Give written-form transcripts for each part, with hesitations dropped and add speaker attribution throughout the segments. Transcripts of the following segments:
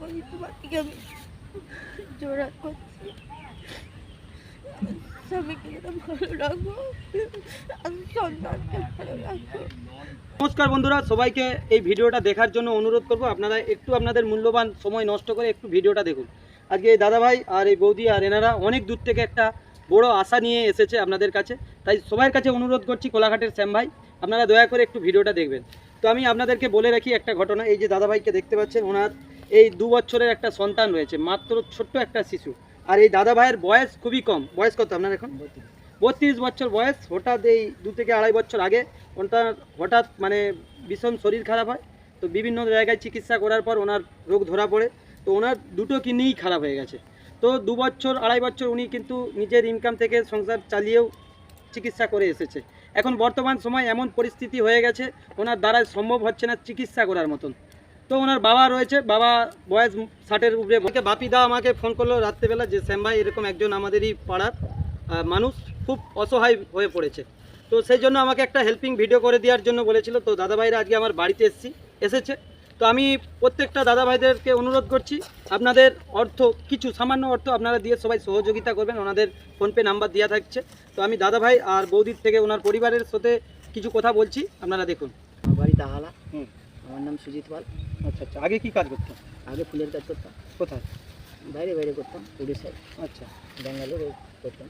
Speaker 1: করি, তোমাকে আমি জোড়া করছি, স্বামীকে যেন ভালো রাখো, আমি সন্তানকে ভালো রাখো।
Speaker 2: নমস্কার বন্ধুরা, সবাইকে এই ভিডিওটা দেখার জন্য অনুরোধ করব, আপনারা একটু আপনাদের মূল্যবান সময় নষ্ট করে একটু ভিডিওটা দেখুন। আজকে এই দাদাভাই আর এই বৌদি আর এনারা অনেক দূর থেকে একটা বড় আশা নিয়ে এসেছে আপনাদের কাছে, তাই সবার কাছে অনুরোধ করছি কোলাঘাটের শ্যাম ভাই, আপনারা দয়া করে একটু ভিডিওটা দেখবেন। তো আমি আপনাদেরকে বলে রাখি একটা ঘটনা। এই যে দাদাভাইকে দেখতে পাচ্ছেন, ওনার এই 2 বছরের একটা সন্তান রয়েছে, মাত্র ছোট্ট একটা শিশু। আর এই দাদাভাইয়ের বয়স খুবই কম। বয়স কত আপনার এখন? 32 বছর বয়স। হঠাৎ এই 2 থেকে আড়াই বছর আগে ওনার হঠাৎ মানে ভীষণ শরীর খারাপ হয়। তো বিভিন্ন জায়গায় চিকিৎসা করার পর ওনার রোগ ধরা পড়ে। তো ওনার দুটো কিডনিই খারাপ হয়ে গেছে। তো 2 বছর আড়াই বছর উনি কিন্তু নিজের ইনকাম থেকে সংসার চালিয়েও চিকিৎসা করে এসেছে। এখন বর্তমান সময় এমন পরিস্থিতি হয়ে গেছে, ওনার দ্বারা সম্ভব হচ্ছে না চিকিৎসা করার মতন। তো ওনার বাবা রয়েছে, বাবা বয়স 60-এর উপরে। বাপিদা আমাকে ফোন করলো রাত্রেবেলা যে শ্যাম ভাই এরকম একজন আমাদেরই পাড়ার মানুষ খুব অসহায় হয়ে পড়েছে। তো সেই জন্য আমাকে একটা হেল্পিং ভিডিও করে দেওয়ার জন্য বলেছিল। তো দাদাভাইরা আজকে আমার বাড়িতে এসেছে। তো আমি প্রত্যেকটা দাদাভাইদেরকে অনুরোধ করছি, আপনাদের অর্থ কিছু সামান্য অর্থ আপনারা দিয়ে সবাই সহযোগিতা করবেন। ওনাদের ফোনপে নাম্বার দেওয়া থাকছে। তো আমি দাদাভাই আর বৌদির থেকে ওনার পরিবারের সাথে কিছু কথা বলছি, আপনারা দেখুন।
Speaker 3: আমার বাড়ি তাহালা। আমার নাম সুজিত পাল।
Speaker 2: আচ্ছা আচ্ছা, আগে কি কাজ করতাম?
Speaker 3: আগে ফুলের কাজ করতাম।
Speaker 2: কোথায়?
Speaker 3: বাইরে বাইরে করতাম, উড়িষ্যায়,
Speaker 2: আচ্ছা,
Speaker 3: ব্যাঙ্গালোরে করতাম।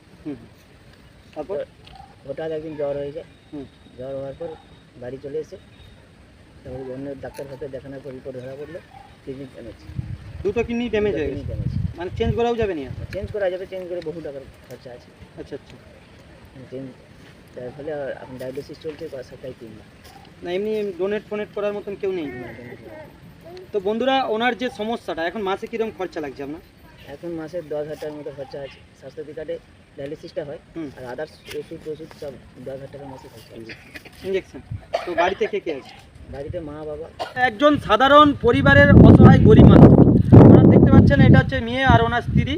Speaker 2: তারপর
Speaker 3: হঠাৎ একদিন জ্বর হয়ে যায়।
Speaker 2: হুম।
Speaker 3: জ্বর হওয়ার পর বাড়ি চলে এসে তারপর অন্য ডাক্তার সাথে দেখানোর পর রিপোর্ট ধরা পড়লো কিডনি ড্যামেজ।
Speaker 2: দুটো কিডনি ড্যামেজ হয়ে গেছে,
Speaker 3: ড্যামেজ।
Speaker 2: মানে চেঞ্জ করাও যাবে না?
Speaker 3: চেঞ্জ করা যাবে, চেঞ্জ করে বহু টাকার খরচা আছে।
Speaker 2: আচ্ছা আচ্ছা,
Speaker 3: চেঞ্জ তার ফলে এখন ডায়ালিসিস চলছে, সপ্তাহে 3 লাখ।
Speaker 2: না এমনি ডোনেট ফোনেট করার মতন কেউ নেই? তো বন্ধুরা, ওনার যে সমস্যাটা, এখন মাসে কীরকম খরচা লাগছে আপনার?
Speaker 3: এখন মাসে 10,000 টাকার মতো খরচা আছে। স্বাস্থ্যসাথী কার্ডে ডায়ালিসিসটা হয়, আর আদার্স ওষুধ সব 10,000 টাকার মাসে খরচা আছে।
Speaker 2: ইঞ্জেকশন। তো বাড়িতে কে কে আছে?
Speaker 3: বাড়িতে মা বাবা।
Speaker 2: একজন সাধারণ পরিবারের অসহায় গরিব মানুষ। ওনার দেখতে পাচ্ছেন, এটা হচ্ছে মেয়ে আর ওনার স্ত্রী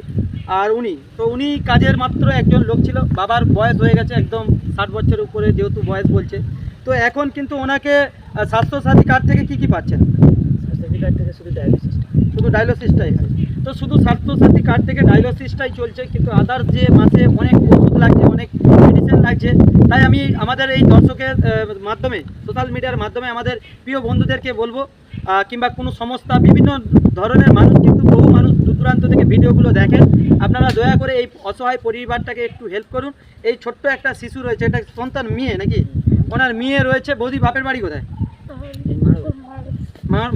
Speaker 2: আর উনি। তো উনি কাজের মাত্র একজন লোক ছিল। বাবার বয়স হয়ে গেছে একদম 60 বছরের উপরে, যেহেতু বয়স বলছে। তো এখন কিন্তু ওনাকে স্বাস্থ্যসাথী কার্ড থেকে কি পাচ্ছেন?
Speaker 3: স্বাস্থ্যসাথী কার্ড থেকে শুধু
Speaker 2: ডায়ালিসিসটাই হয়। তো শুধু স্বাস্থ্যসাথী কার্ড থেকে ডায়ালিসিসটাই চলছে, কিন্তু আদার্স যে মাসে অনেক ওষুধ লাগছে, অনেক মেডিসিন লাগছে। তাই আমি আমাদের এই দর্শকের মাধ্যমে, সোশ্যাল মিডিয়ার মাধ্যমে আমাদের প্রিয় বন্ধুদেরকে বলবো, কিংবা কোনো সংস্থা, বিভিন্ন ধরনের মানুষ কিন্তু বহু মানুষ দূর দূরান্ত থেকে ভিডিওগুলো দেখেন, আপনারা দয়া করে এই অসহায় পরিবারটাকে একটু হেল্প করুন। এই ছোট্ট একটা শিশু রয়েছে, এটা সন্তান মেয়ে নাকি? ওনার মেয়ে রয়েছে। বৌদি বাপের বাড়ি কোথায়?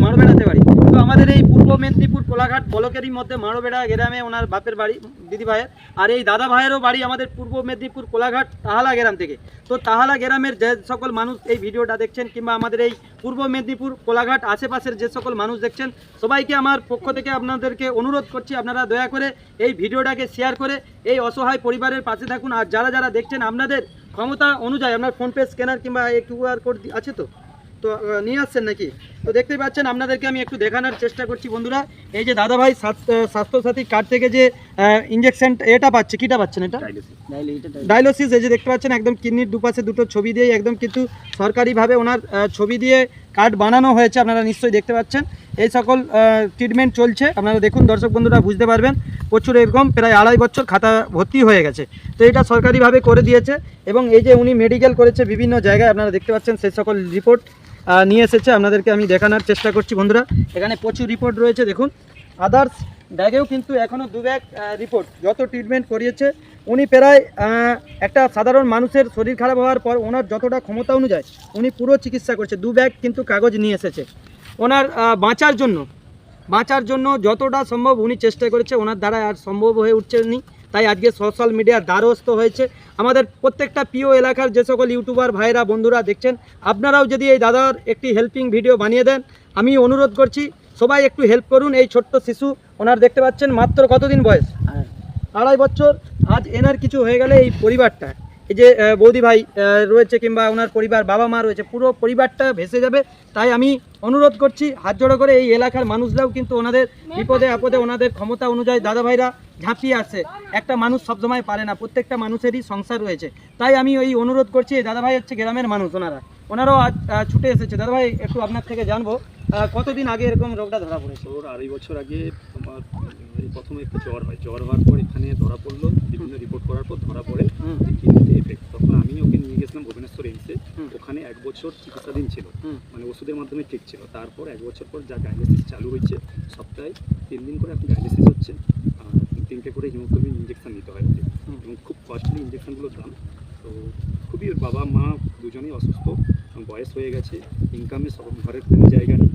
Speaker 2: মারোবেড়াতে বাড়ি। তো আমাদের এই পূর্ব মেদিনীপুর কোলাঘাট ব্লকেরই মধ্যে মারোবেড়া গ্রামে ওনার বাপের বাড়ি, দিদি ভাইয়ের। আর এই দাদা ভাইয়েরও বাড়ি আমাদের পূর্ব মেদিনীপুর কোলাঘাট তাহালা গ্রাম থেকে। তো তাহালা গ্রামের যে সকল মানুষ এই ভিডিওটা দেখছেন, কিংবা আমাদের এই পূর্ব মেদিনীপুর কোলাঘাট আশেপাশের যে সকল মানুষ দেখছেন, সবাইকে আমার পক্ষ থেকে আপনাদেরকে অনুরোধ করছি, আপনারা দয়া করে এই ভিডিওটাকে শেয়ার করে এই অসহায় পরিবারের পাশে থাকুন। আর যারা যারা দেখছেন, আপনাদের ক্ষমতা অনুযায়ী আপনার ফোনপে স্ক্যানার কিংবা এই QR কোড আছে তো নিয়ে আসছেন নাকি? তো দেখতেই পাচ্ছেন, আপনাদেরকে আমি একটু দেখানোর চেষ্টা করছি বন্ধুরা। এই যে দাদাভাই স্বাস্থ্যসাথী কার্ড থেকে যে ইঞ্জেকশন এটা পাচ্ছে, কিটা পাচ্ছেন? এটা ডায়ালিসিস। এই যে দেখতে পাচ্ছেন, একদম কিডনির দুপাশে দুটো ছবি দিয়ে একদম কিন্তু সরকারিভাবে ওনার ছবি দিয়ে কার্ড বানানো হয়েছে। আপনারা নিশ্চয়ই দেখতে পাচ্ছেন এই সকল ট্রিটমেন্ট চলছে। আপনারা দেখুন, দর্শক বন্ধুরা বুঝতে পারবেন। প্রচুর এরকম প্রায় আড়াই বছর খাতা ভর্তি হয়ে গেছে। তো এটা সরকারিভাবে করে দিয়েছে। এবং এই যে উনি মেডিকেল করেছে বিভিন্ন জায়গায়, আপনারা দেখতে পাচ্ছেন সেই সকল রিপোর্ট নিয়ে এসেছে। আপনাদেরকে আমি দেখানোর চেষ্টা করছি বন্ধুরা। এখানে প্রচুর রিপোর্ট রয়েছে, দেখুন। আদার্স ব্যাগেও কিন্তু এখনও 2 ব্যাগ রিপোর্ট, যত ট্রিটমেন্ট করিয়েছে উনি প্রায় একটা সাধারণ মানুষের শরীর খারাপ হওয়ার পর ওনার যতটা ক্ষমতা অনুযায়ী উনি পুরো চিকিৎসা করছে। 2 ব্যাগ কিন্তু কাগজ নিয়ে এসেছে ওনার বাঁচার জন্য যতটা সম্ভব উনি চেষ্টা করেছে। ওনার দ্বারা আর সম্ভব হয়ে উঠছেনি, তাই আজকে সোশ্যাল মিডিয়ার দ্বারস্থ হয়েছে। আমাদের প্রত্যেকটা প্রিয় এলাকার যে সকল ইউটিউবার ভাইরা বন্ধুরা দেখছেন, আপনারাও যদি এই দাদার একটি হেল্পিং ভিডিও বানিয়ে দেন, আমি অনুরোধ করছি সবাই একটু হেল্প করুন। এই ছোট্ট শিশু, ওনার দেখতে পাচ্ছেন মাত্র কতদিন বয়স? আড়াই বছর। আজ এনার কিছু হয়ে গেলে এই পরিবারটা, এই যে বৌদি ভাই রয়েছে কিংবা ওনার পরিবার, বাবা মা রয়েছে, পুরো পরিবারটা ভেসে যাবে। তাই আমি অনুরোধ করছি হাত জোড়ো করে, এই এলাকার মানুষরাও কিন্তু ওনাদের বিপদে আপদে ওনাদের ক্ষমতা অনুযায়ী দাদা ভাইরা ঝাঁপিয়ে আসে। একটা মানুষ সবসময় পারে না, প্রত্যেকটা মানুষেরই সংসার রয়েছে। তাই আমি ওই অনুরোধ করছি, দাদা ভাই হচ্ছে গ্রামের মানুষ, ওনারা ওনারাও ছুটে এসেছে। দাদা ভাই একটু আপনার থেকে জানবো কতদিন আগে এরকম রোগটা ধরা পড়েছে?
Speaker 4: ওর 2.5 বছর আগে তোমার এই প্রথমে একটু জ্বর হয়, জ্বর হওয়ার পর এখানে ধরা পড়লো, বিভিন্ন রিপোর্ট করার পর ধরা পড়ে যে কিডনিতে এফেক্ট। তখন আমি ওকে নিয়ে গেছিলাম ভুবনেশ্বর এইমসে, ওখানে 1 বছর চিকিৎসাধীন ছিল, মানে ওষুধের মাধ্যমে ঠিক ছিল। তারপর 1 বছর পর যা ডায়ালিসিস চালু হয়েছে, সপ্তাহে 3 দিন করে এখন ডায়ালিসিস হচ্ছে, আর 3টে করে হিমোগ্লোবিন ইঞ্জেকশন নিতে হয় ওকে, এবং খুব কস্টলি ইঞ্জেকশনগুলোর দাম। তো খুবই, ওর বাবা মা দুজনেই অসুস্থ, বয়স হয়ে গেছে, ইনকামে সব ঘরের কোনো জায়গা নেই,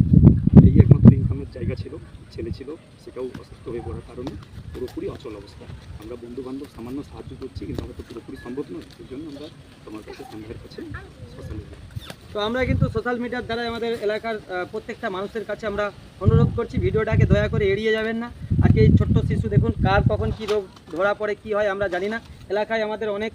Speaker 4: এই একমাত্র ইনকামের জায়গা ছিল, ছেলে ছিল, সেটাও অসুস্থ হয়ে পড়ার কারণে পুরোপুরি অচল অবস্থা। আমরা বন্ধুবান্ধব সামান্য সাহায্য করছি, কিন্তু আমরা তো পুরোপুরি সম্ভব নয়, সেই জন্য আমরা তোমার কাছে সন্ধ্যার কাছে সোশ্যাল মিডিয়া।
Speaker 2: তো আমরা কিন্তু সোশ্যাল মিডিয়ার দ্বারা আমাদের এলাকার প্রত্যেকটা মানুষের কাছে আমরা অনুরোধ করছি, ভিডিওটাকে দয়া করে এড়িয়ে যাবেন না। আজকে এই ছোট্ট শিশু দেখুন, কার কখন কী রোগ ধরা পড়ে কী হয় আমরা জানি না। এলাকায় আমাদের অনেক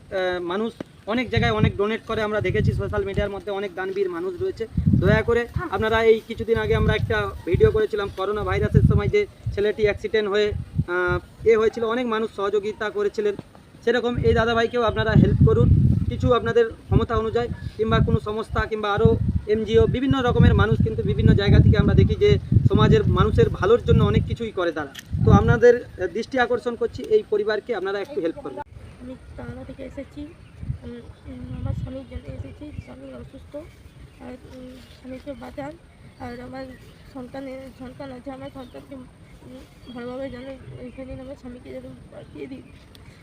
Speaker 2: মানুষ অনেক জায়গায় অনেক ডোনেট করে, আমরা দেখেছি সোশ্যাল মিডিয়ার মধ্যে অনেক দানবীর মানুষ রয়েছে। দয়া করে আপনারা, এই কিছুদিন আগে আমরা একটা ভিডিও করেছিলাম করোনা ভাইরাসের সময়, যে ছেলেটি অ্যাক্সিডেন্ট হয়ে হয়েছিল, অনেক মানুষ সহযোগিতা করেছিলেন। সেরকম এই দাদাভাইকেও আপনারা হেল্প করুন কিছু আপনাদের ক্ষমতা অনুযায়ী, কিংবা কোনো সংস্থা কিংবা আরও এনজিও, বিভিন্ন রকমের মানুষ কিন্তু বিভিন্ন জায়গা থেকে আমরা দেখি যে সমাজের মানুষের ভালোর জন্য অনেক কিছুই করে তারা। তো আপনাদের দৃষ্টি আকর্ষণ করছি, এই পরিবারকে আপনারা একটু হেল্প করবেন।
Speaker 1: আমি টানা থেকে এসেছি, আমার স্বামীর জন্য এসেছি। স্বামী অসুস্থ, আর স্বামীকে বাঁচান। আর আমার সন্তান আছে, আমার সন্তানকে ভালোভাবে যেন এখানে আমার স্বামীকে যেন বাঁচিয়ে দিই।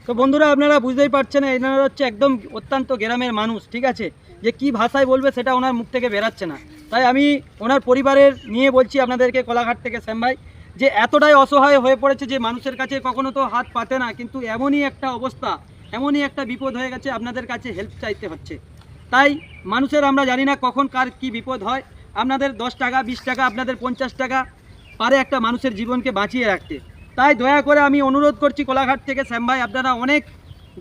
Speaker 2: তো বন্ধুরা, আপনারা বুঝতেই পারছেন, এনারা হচ্ছে একদম অত্যন্ত গ্রামের মানুষ, ঠিক আছে, যে কি ভাষায় বলবে সেটা ওনার মুখ থেকে বেরাচ্ছে না। তাই আমি ওনার পরিবারের নিয়ে বলছি আপনাদেরকে, কোলাঘাট থেকে শ্যাম ভাই, যে এতটাই অসহায় হয়ে পড়েছে যে মানুষের কাছে কখনো তো হাত পাতে না, কিন্তু এমনই একটা অবস্থা, এমনই একটা বিপদ হয়ে গেছে, আপনাদের কাছে হেল্প চাইতে হচ্ছে। তাই মানুষের আমরা জানি না কখন কার কি বিপদ হয়। আপনাদের 10 টাকা 20 টাকা, আপনাদের 50 টাকা পারে একটা মানুষের জীবনকে বাঁচিয়ে রাখতে। তাই দয়া করে আমি অনুরোধ করছি, কোলাঘাট থেকে শ্যাম ভাই, আপনারা অনেক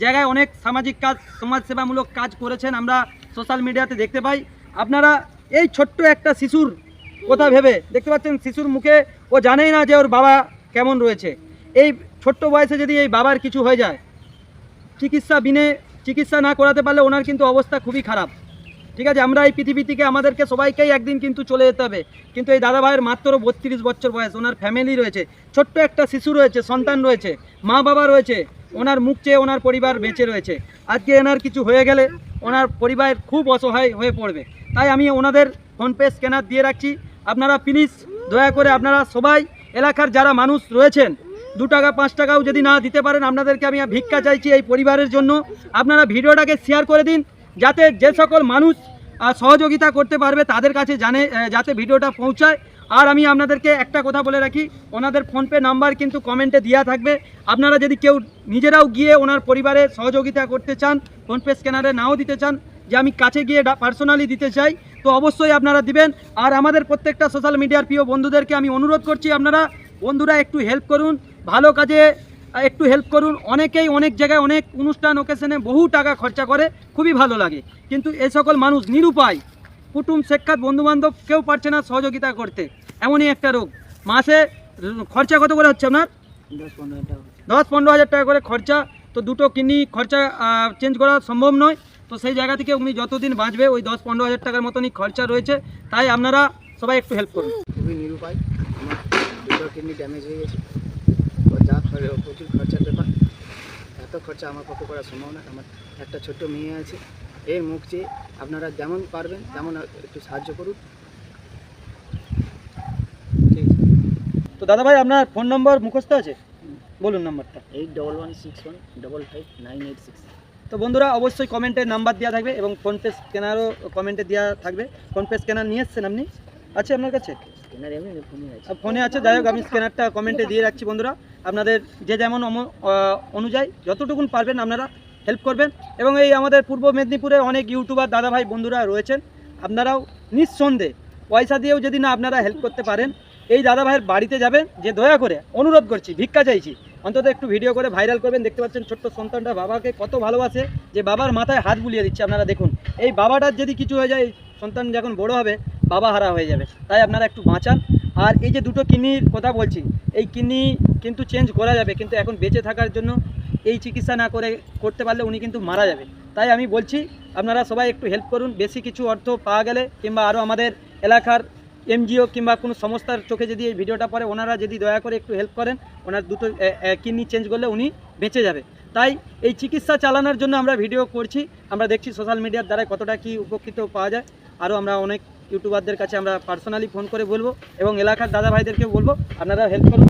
Speaker 2: জায়গায় অনেক সামাজিক কাজ, সমাজসেবামূলক কাজ করেছেন, আমরা সোশ্যাল মিডিয়াতে দেখতে পাই। আপনারা এই ছোট্ট একটা শিশুর কথা ভেবে, দেখতে পাচ্ছেন শিশুর মুখে, ও জানেই না যে ওর বাবা কেমন রয়েছে। এই ছোট্ট বয়সে যদি এই বাবার কিছু হয়ে যায়, চিকিৎসা না করাতে পারলে ওনার কিন্তু অবস্থা খুবই খারাপ, ঠিক আছে। আমরা এই পৃথিবী থেকে আমাদেরকে সবাইকেই একদিন কিন্তু চলে যেতে হবে, কিন্তু এই দাদা ভাইয়ের মাত্র 32 বছর বয়স, ওনার ফ্যামিলি রয়েছে, ছোট্ট একটা শিশু রয়েছে, সন্তান রয়েছে, মা বাবা রয়েছে, ওনার মুখ চেয়ে ওনার পরিবার বেঁচে রয়েছে। আজকে এনার কিছু হয়ে গেলে ওনার পরিবার খুব অসহায় হয়ে পড়বে। তাই আমি ওনাদের ফোনপে স্ক্যানার দিয়ে রাখছি, আপনারা প্লিজ দয়া করে আপনারা সবাই, এলাকার যারা মানুষ রয়েছেন, 2 টাকা 5 টাকাও যদি না দিতে পারেন, আপনাদেরকে আমি ভিক্ষা চাইছি এই পরিবারের জন্য। আপনারা ভিডিওটাকে শেয়ার করে দিন, যাতে যে সকল মানুষ সহযোগিতা করতে পারবে তাদের কাছে যাতে ভিডিওটা পৌঁছায়। আর আমি আপনাদেরকে একটা কথা বলে রাখি, ওনাদের ফোনপে নাম্বার কিন্তু কমেন্টে দেওয়া থাকবে। আপনারা যদি কেউ নিজেরাও গিয়ে ওনার পরিবারের সহযোগিতা করতে চান, ফোনপে স্ক্যানারে নাও দিতে চান, যে আমি কাছে গিয়ে পার্সোনালি দিতে চাই, তো অবশ্যই আপনারা দিবেন। আর আমাদের প্রত্যেকটা সোশ্যাল মিডিয়ার প্রিয় বন্ধুদেরকে আমি অনুরোধ করছি, আপনারা বন্ধুরা একটু হেল্প করুন, ভালো কাজে একটু হেল্প করুন। অনেকেই অনেক জায়গায় অনেক অনুষ্ঠান ওকেশনে বহু টাকা খরচা করে, খুবই ভালো লাগে, কিন্তু এই সকল মানুষ নিরুপায়, কুটুম সাক্ষাৎ বন্ধুবান্ধব কেউ পারছে না সহযোগিতা করতে। এমনই একটা রোগ। মাসে খরচা কত করে হচ্ছে আপনার? 10-15 হাজার টাকা করে খরচা। তো 2টো কিডনি খরচা চেঞ্জ করা সম্ভব নয়। তো সেই জায়গা থেকে উনি যতদিন বাঁচবে ওই 10-15 হাজার টাকার মতনই খরচা রয়েছে। তাই আপনারা সবাই একটু হেল্প করুন।
Speaker 3: খুবই নিরুপায়, আমার 2টো কিডনি ড্যামেজ হয়ে গেছে, তো যা প্রচুর খরচার ব্যাপার, এত খরচা আমার পক্ষে করা সম্ভব না। আমার একটা ছোট্ট মেয়ে আছে, এর মুখ চেয়ে আপনারা যেমন পারবেন তেমন একটু সাহায্য করুন। ঠিক আছে।
Speaker 2: তো দাদা ভাই, আপনার ফোন নম্বর মুখস্থ আছে? বলুন নাম্বারটা।
Speaker 3: 8161559886।
Speaker 2: তো বন্ধুরা, অবশ্যই কমেন্টে নাম্বার দেওয়া থাকবে এবং ফোনপে স্ক্যানারও কমেন্টে দেওয়া থাকবে। ফোনপে স্ক্যানার নিয়ে এসছেন আপনি? আছে আপনার কাছে?
Speaker 3: স্ক্যানার এমনি ফোনে আছে।
Speaker 2: ফোনে আছে, যাই হোক আমি স্ক্যানারটা কমেন্টে দিয়ে রাখছি। বন্ধুরা, আপনাদের যে যেমন অনুযায়ী যতটুকুন পারবেন আপনারা হেল্প করবেন। এবং এই আমাদের পূর্ব মেদিনীপুরে অনেক ইউটিউবার দাদা ভাই বন্ধুরা রয়েছেন, আপনারাও নিঃসন্দেহে পয়সা দিয়েও যদি না আপনারা হেল্প করতে পারেন, এই দাদা ভাইয়ের বাড়িতে যাবেন, যে দয়া করে অনুরোধ করছি, ভিক্ষা চাইছি, অন্তত একটু ভিডিও করে ভাইরাল করবেন। দেখতে পাচ্ছেন ছোট্ট সন্তানটা বাবাকে কত ভালোবাসে, যে বাবার মাথায় হাত বুলিয়ে দিচ্ছে। আপনারা দেখুন, এই বাবাটার যদি কিছু হয়ে যায়, সন্তান যখন বড় হবে বাবা হারা হয়ে যাবে। তাই আপনারা একটু বাঁচান। আর এই যে 2টো কিডনির কথা বলছি, এই কিডনি কিন্তু চেঞ্জ করা যাবে, কিন্তু এখন বেঁচে থাকার জন্য এই চিকিৎসা না করতে পারলে উনি কিন্তু মারা যাবে। তাই আমি বলছি আপনারা সবাই একটু হেল্প করুন। বেশি কিছু অর্থ পাওয়া গেলে কিংবা আরও আমাদের এলাকার এনজিও কিংবা কোনো সংস্থার চোখে যদি এই ভিডিওটা পড়ে, ওনারা যদি দয়া করে একটু হেল্প করেন, ওনার দুটো কিডনি চেঞ্জ করলে উনি বেঁচে যাবে। তাই এই চিকিৎসা চালানোর জন্য আমরা ভিডিও করছি। আমরা দেখছি সোশ্যাল মিডিয়ার দ্বারা কতটা কি উপকৃত পাওয়া যায়। আরও আমরা অনেক ইউটিউবারদের কাছে আমরা পার্সোনালি ফোন করে বলবো এবং এলাকার দাদা ভাইদেরকেও বলবো আপনারা হেল্প করুন।